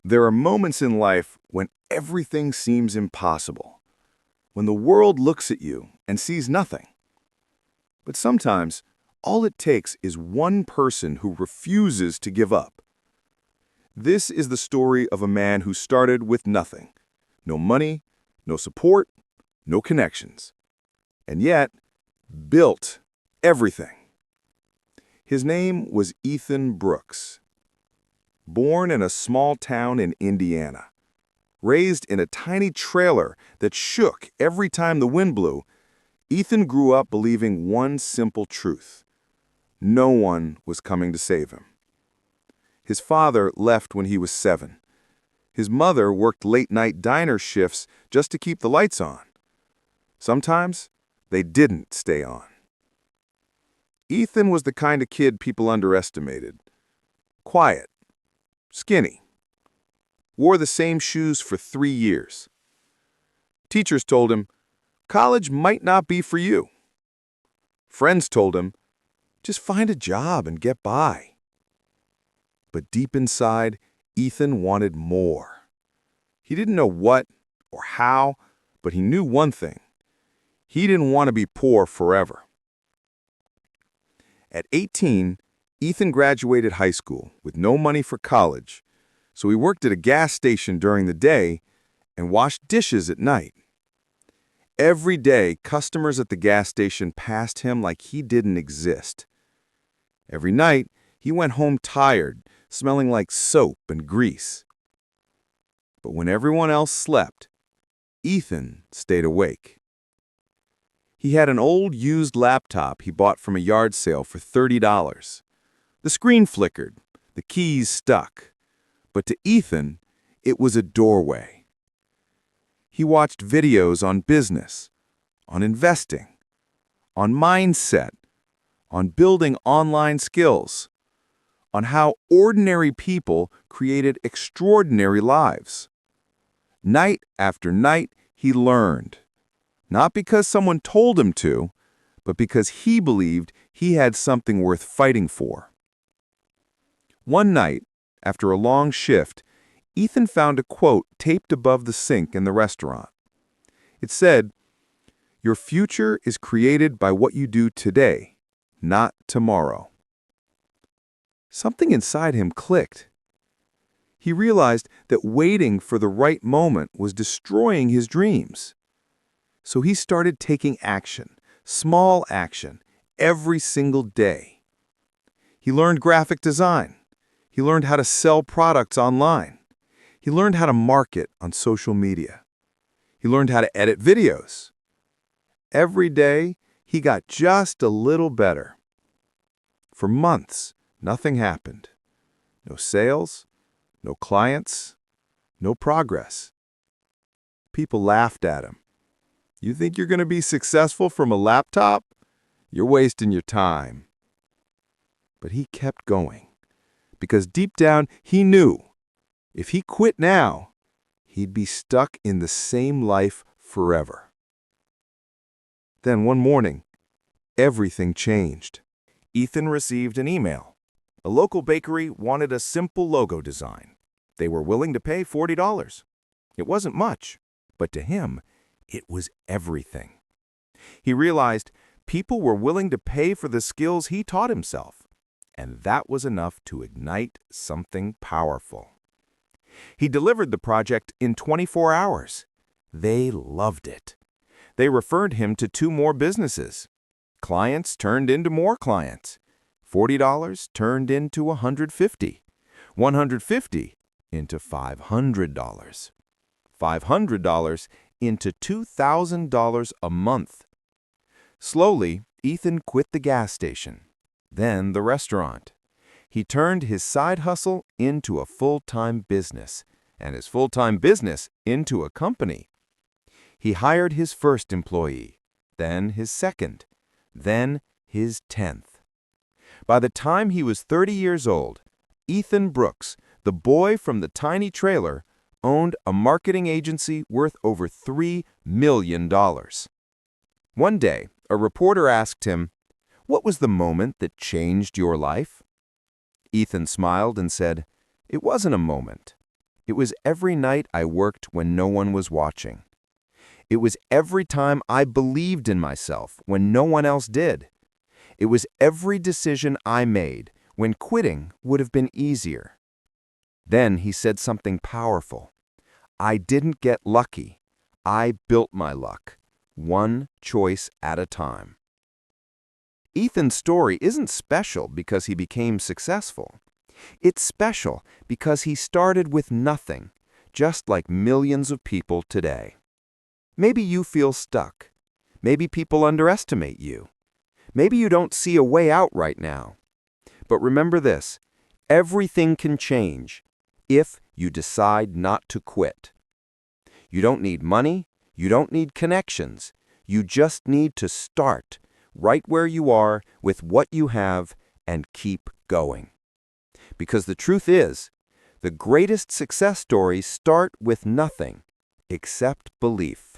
There are moments in life when everything seems impossible, when the world looks at you and sees nothing. But sometimes, all it takes is one person who refuses to give up. This is the story of a man who started with nothing. No money, no support, no connections. And yet, built everything. His name was Ethan Brooks. Born in a small town in Indiana, raised in a tiny trailer that shook every time the wind blew, Ethan grew up believing one simple truth: no one was coming to save him. His father left when he was 7. His mother worked late-night diner shifts just to keep the lights on. Sometimes, they didn't stay on. Ethan was the kind of kid people underestimated. Quiet, skinny, wore the same shoes for 3 years. Teachers told him, college might not be for you. Friends told him, just find a job and get by. But deep inside, Ethan wanted more. He didn't know what or how, but he knew one thing. He didn't want to be poor forever. At 18, Ethan graduated high school with no money for college, so he worked at a gas station during the day and washed dishes at night. Every day, customers at the gas station passed him like he didn't exist. Every night, he went home tired, smelling like soap and grease. But when everyone else slept, Ethan stayed awake. He had an old used laptop he bought from a yard sale for $30. The screen flickered, the keys stuck, but to Ethan, it was a doorway. He watched videos on business, on investing, on mindset, on building online skills, on how ordinary people created extraordinary lives. Night after night, he learned, not because someone told him to, but because he believed he had something worth fighting for. One night, after a long shift, Ethan found a quote taped above the sink in the restaurant. It said, "Your future is created by what you do today, not tomorrow." Something inside him clicked. He realized that waiting for the right moment was destroying his dreams. So he started taking action, small action, every single day. He learned graphic design. He learned how to sell products online. He learned how to market on social media. He learned how to edit videos. Every day, he got just a little better. For months, nothing happened. No sales, no clients, no progress. People laughed at him. You think you're going to be successful from a laptop? You're wasting your time. But he kept going, because deep down he knew if he quit now, he'd be stuck in the same life forever. Then one morning, everything changed. Ethan received an email. A local bakery wanted a simple logo design. They were willing to pay $40. It wasn't much, but to him, it was everything. He realized people were willing to pay for the skills he taught himself, and that was enough to ignite something powerful. He delivered the project in 24 hours. They loved it. They referred him to 2 more businesses. Clients turned into more clients. $40 turned into $150. $150 into $500. $500 into $2,000 a month. Slowly, Ethan quit the gas station, then the restaurant. He turned his side hustle into a full-time business, and his full-time business into a company. He hired his first employee, then his second, then his 10th. By the time he was 30 years old, Ethan Brooks, the boy from the tiny trailer, owned a marketing agency worth over $3 million. One day, a reporter asked him, "What was the moment that changed your life?" Ethan smiled and said, "It wasn't a moment. It was every night I worked when no one was watching. It was every time I believed in myself when no one else did. It was every decision I made when quitting would have been easier. Then he said something powerful. I didn't get lucky. I built my luck, one choice at a time. Ethan's story isn't special because he became successful. It's special because he started with nothing, just like millions of people today. Maybe you feel stuck. Maybe people underestimate you. Maybe you don't see a way out right now. But remember this, everything can change if you decide not to quit. You don't need money, you don't need connections. You just need to start right where you are with what you have and keep going. Because the truth is, the greatest success stories start with nothing except belief.